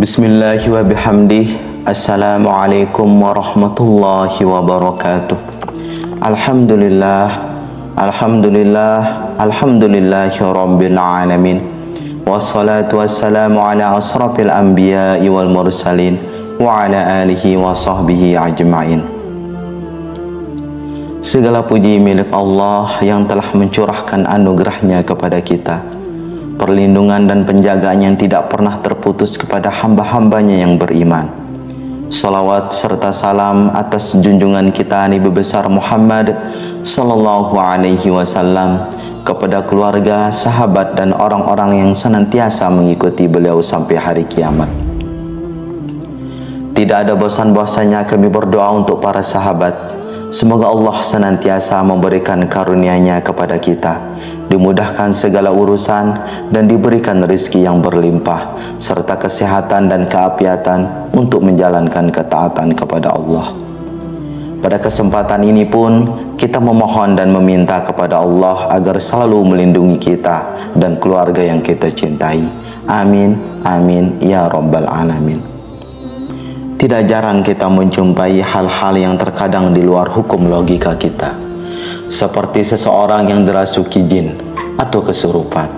Bismillahi wa bihamdih. Assalamualaikum warahmatullahi wabarakatuh. Alhamdulillah, alhamdulillahi rabbil alamin. Wassalatu wassalamu ala asrafil anbiya'i wal mursalin wa ala alihi wa sahbihi ajma'in. Segala puji milik Allah yang telah mencurahkan anugerahnya kepada kita, perlindungan dan penjagaan yang tidak pernah terputus kepada hamba-hambanya yang beriman. Salawat serta salam atas junjungan kita Nabi besar Muhammad sallallahu alaihi wasallam, kepada keluarga, sahabat dan orang-orang yang senantiasa mengikuti beliau sampai hari kiamat. Tidak ada bosan-bosannya kami berdoa untuk para sahabat. Semoga Allah senantiasa memberikan karunia-Nya kepada kita, dimudahkan segala urusan dan diberikan rezeki yang berlimpah serta kesehatan dan keapiatan untuk menjalankan ketaatan kepada Allah. Pada kesempatan ini pun kita memohon dan meminta kepada Allah agar selalu melindungi kita dan keluarga yang kita cintai. Amin, amin, ya rabbal alamin. Tidak jarang kita menjumpai hal-hal yang terkadang di luar hukum logika kita, seperti seseorang yang dirasuki jin atau kesurupan,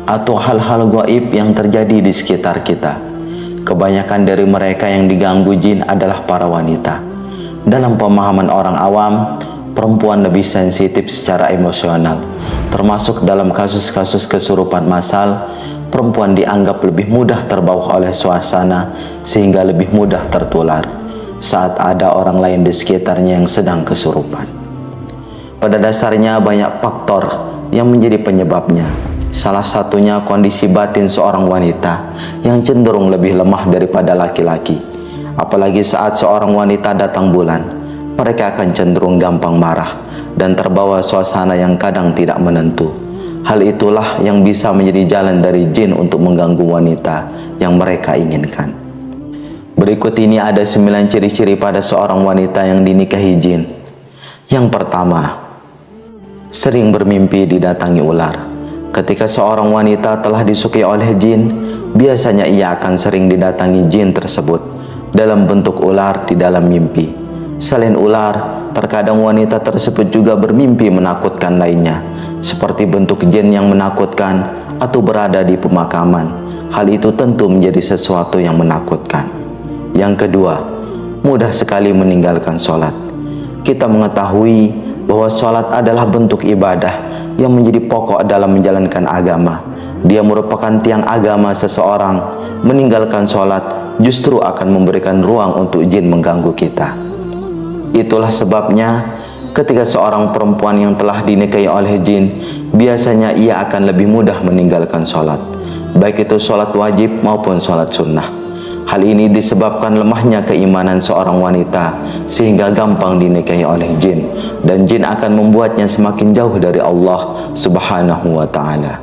atau hal-hal gaib yang terjadi di sekitar kita. Kebanyakan dari mereka yang diganggu jin adalah para wanita. Dalam pemahaman orang awam, perempuan lebih sensitif secara emosional, termasuk dalam kasus-kasus kesurupan massal. Perempuan dianggap lebih mudah terbawa oleh suasana sehingga lebih mudah tertular saat ada orang lain di sekitarnya yang sedang kesurupan. Pada dasarnya banyak faktor yang menjadi penyebabnya. Salah satunya kondisi batin seorang wanita yang cenderung lebih lemah daripada laki-laki. Apalagi saat seorang wanita datang bulan, mereka akan cenderung gampang marah dan terbawa suasana yang kadang tidak menentu. Hal itulah yang bisa menjadi jalan dari jin untuk mengganggu wanita yang mereka inginkan. Berikut ini ada 9 ciri-ciri pada seorang wanita yang dinikahi jin. Yang pertama, sering bermimpi didatangi ular. Ketika seorang wanita telah disukai oleh jin, biasanya ia akan sering didatangi jin tersebut dalam bentuk ular di dalam mimpi. Selain ular, terkadang wanita tersebut juga bermimpi menakutkan lainnya, seperti bentuk jin yang menakutkan atau berada di pemakaman. Hal itu tentu menjadi sesuatu yang menakutkan. Yang kedua, mudah sekali meninggalkan sholat. Kita mengetahui bahwa sholat adalah bentuk ibadah yang menjadi pokok dalam menjalankan agama. Dia merupakan tiang agama seseorang. Meninggalkan sholat justru akan memberikan ruang untuk jin mengganggu kita. Itulah sebabnya ketika seorang perempuan yang telah dinikahi oleh jin, biasanya ia akan lebih mudah meninggalkan sholat, baik itu sholat wajib maupun sholat sunnah. Hal ini disebabkan lemahnya keimanan seorang wanita, sehingga gampang dinikahi oleh jin, dan jin akan membuatnya semakin jauh dari Allah Subhanahu wa ta'ala.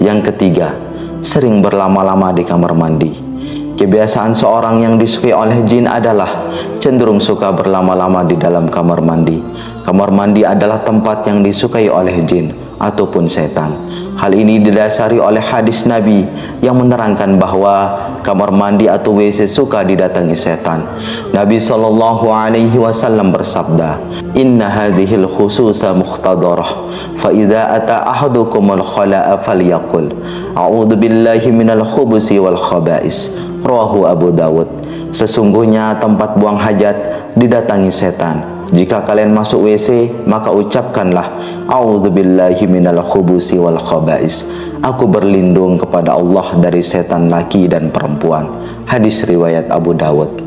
Yang ketiga, sering berlama-lama di kamar mandi. Kebiasaan seorang yang disukai oleh jin adalah cenderung suka berlama-lama di dalam kamar mandi. Kamar mandi adalah tempat yang disukai oleh jin ataupun setan. Hal ini didasari oleh hadis Nabi yang menerangkan bahwa kamar mandi atau WC suka didatangi setan. Nabi sallallahu alaihi wasallam bersabda, "Inna hadhil khususa mukhtadarah, fa idza ata ahadukum al-khala'a falyaqul, a'udzu billahi minal khubusi wal khaba'is." Rawahu Abu Dawud. Sesungguhnya tempat buang hajat didatangi setan. Jika kalian masuk WC, maka ucapkanlah, a'udzubillahi minal khubusi wal khaba'is. Aku berlindung kepada Allah dari setan laki dan perempuan. Hadis riwayat Abu Dawud.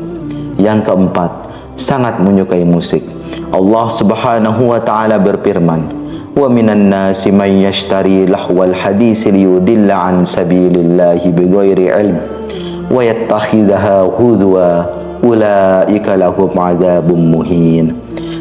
Yang keempat, sangat menyukai musik. Allah Subhanahu wa ta'ala berfirman, wa minan nasi man yashtari lahwal hadisi liyudilla an sabilillahi bighairi ilm wa yattakhidhaha huzwa ulaika lahum adzabun muhin.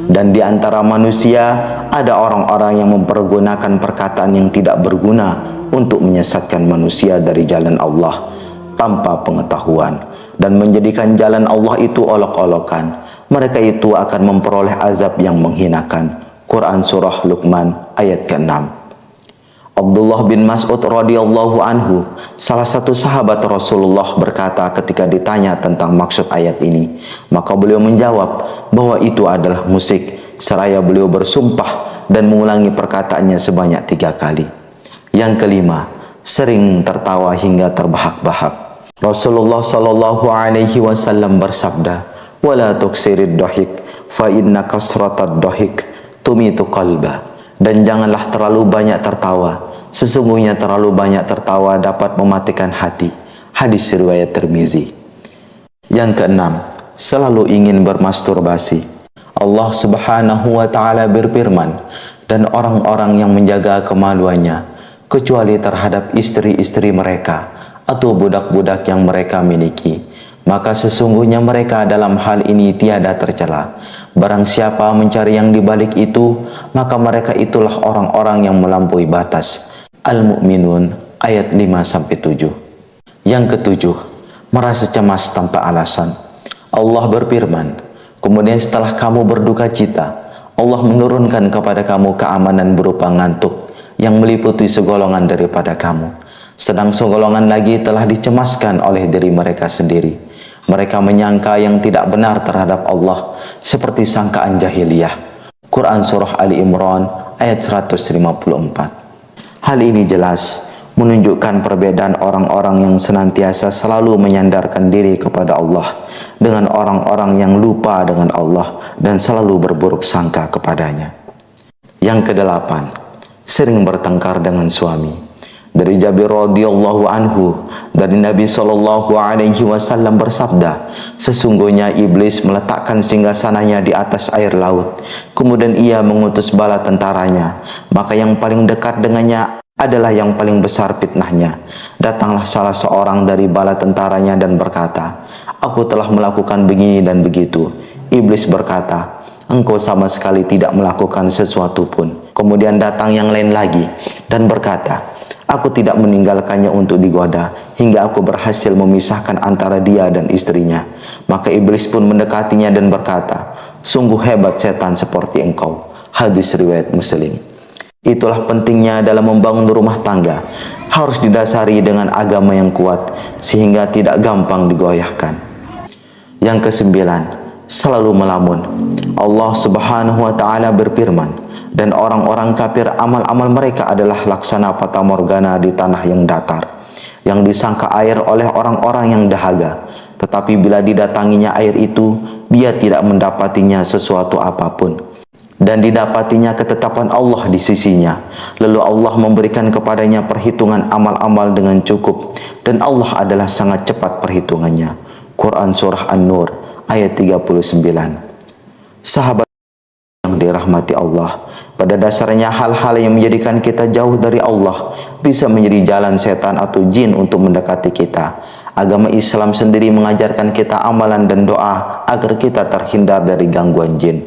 Dan di antara manusia ada orang-orang yang mempergunakan perkataan yang tidak berguna untuk menyesatkan manusia dari jalan Allah tanpa pengetahuan dan menjadikan jalan Allah itu olok-olokan. Mereka itu akan memperoleh azab yang menghinakan. Quran Surah Luqman ayat ke-6. Abdullah bin Mas'ud radhiyallahu anhu, salah satu sahabat Rasulullah, berkata ketika ditanya tentang maksud ayat ini, maka beliau menjawab bahwa itu adalah musik, seraya beliau bersumpah dan mengulangi perkataannya sebanyak 3 kali. Yang kelima, sering tertawa hingga terbahak-bahak. Rasulullah sallallahu alaihi wasallam bersabda, "Wala tuksirid dhahik, fa inna kasratad dhahik tumitu qalba." Dan janganlah terlalu banyak tertawa, sesungguhnya terlalu banyak tertawa dapat mematikan hati. Hadis riwayat Tirmizi. Yang keenam, selalu ingin bermasturbasi. Allah Subhanahu wa taala berfirman, "Dan orang-orang yang menjaga kemaluannya, kecuali terhadap istri-istri mereka atau budak-budak yang mereka miliki, maka sesungguhnya mereka dalam hal ini tiada tercela. Barang siapa mencari yang dibalik itu, maka mereka itulah orang-orang yang melampaui batas." Al-Mu'minun ayat 5-7. Yang ketujuh, merasa cemas tanpa alasan. Allah berfirman, "Kemudian setelah kamu berduka cita, Allah menurunkan kepada kamu keamanan berupa ngantuk yang meliputi segolongan daripada kamu. Sedang segolongan lagi telah dicemaskan oleh diri mereka sendiri. Mereka menyangka yang tidak benar terhadap Allah, seperti sangkaan jahiliyah." Quran Surah Ali Imran ayat 154. Hal ini jelas menunjukkan perbedaan orang-orang yang senantiasa selalu menyandarkan diri kepada Allah dengan orang-orang yang lupa dengan Allah dan selalu berburuk sangka kepadanya. Yang kedelapan, sering bertengkar dengan suami. Dari Jabir radhiyallahu anhu, dari Nabi sallallahu alaihi wasallam bersabda, "Sesungguhnya iblis meletakkan singgasananya di atas air laut. Kemudian ia mengutus bala tentaranya, maka yang paling dekat dengannya adalah yang paling besar fitnahnya. Datanglah salah seorang dari bala tentaranya dan berkata, 'Aku telah melakukan begini dan begitu.' Iblis berkata, 'Engkau sama sekali tidak melakukan sesuatu pun.' Kemudian datang yang lain lagi dan berkata, 'Aku tidak meninggalkannya untuk digoda hingga aku berhasil memisahkan antara dia dan istrinya.' Maka iblis pun mendekatinya dan berkata, 'Sungguh hebat setan seperti engkau.' Hadis riwayat Muslim. Itulah pentingnya dalam membangun rumah tangga, harus didasari dengan agama yang kuat sehingga tidak gampang digoyahkan. Yang kesembilan, selalu melamun. Allah Subhanahu wa taala berfirman, "Dan orang-orang kafir amal-amal mereka adalah laksana fata morgana di tanah yang datar, yang disangka air oleh orang-orang yang dahaga. Tetapi bila didatanginya air itu, dia tidak mendapatinya sesuatu apapun. Dan didapatinya ketetapan Allah di sisinya. Lalu Allah memberikan kepadanya perhitungan amal-amal dengan cukup, dan Allah adalah sangat cepat perhitungannya." Quran Surah An-Nur ayat 39. Sahabat yang dirahmati Allah, pada dasarnya hal-hal yang menjadikan kita jauh dari Allah bisa menjadi jalan setan atau jin untuk mendekati kita. Agama Islam sendiri mengajarkan kita amalan dan doa agar kita terhindar dari gangguan jin,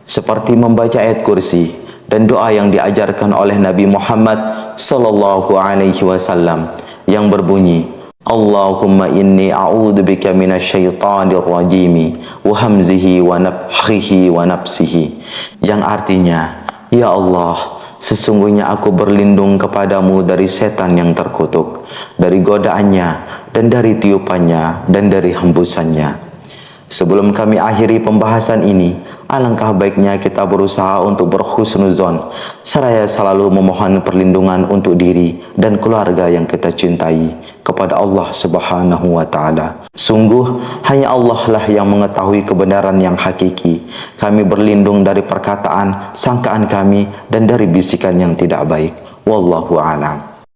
seperti membaca ayat kursi dan doa yang diajarkan oleh Nabi Muhammad sallallahu alaihi wasallam yang berbunyi, "Allahumma inni a'udzubika minasyaitonir rajim wa hamzihi wa nafthihi wa nafsihi," yang artinya, "Ya Allah, sesungguhnya aku berlindung kepadamu dari setan yang terkutuk, dari godaannya dan dari tiupannya dan dari hembusannya." Sebelum kami akhiri pembahasan ini, alangkah baiknya kita berusaha untuk berhusnuzon, seraya selalu memohon perlindungan untuk diri dan keluarga yang kita cintai kepada Allah Subhanahu wa taala. Sungguh hanya Allah lah yang mengetahui kebenaran yang hakiki. Kami berlindung dari perkataan, sangkaan kami dan dari bisikan yang tidak baik. Wallahu a'lam.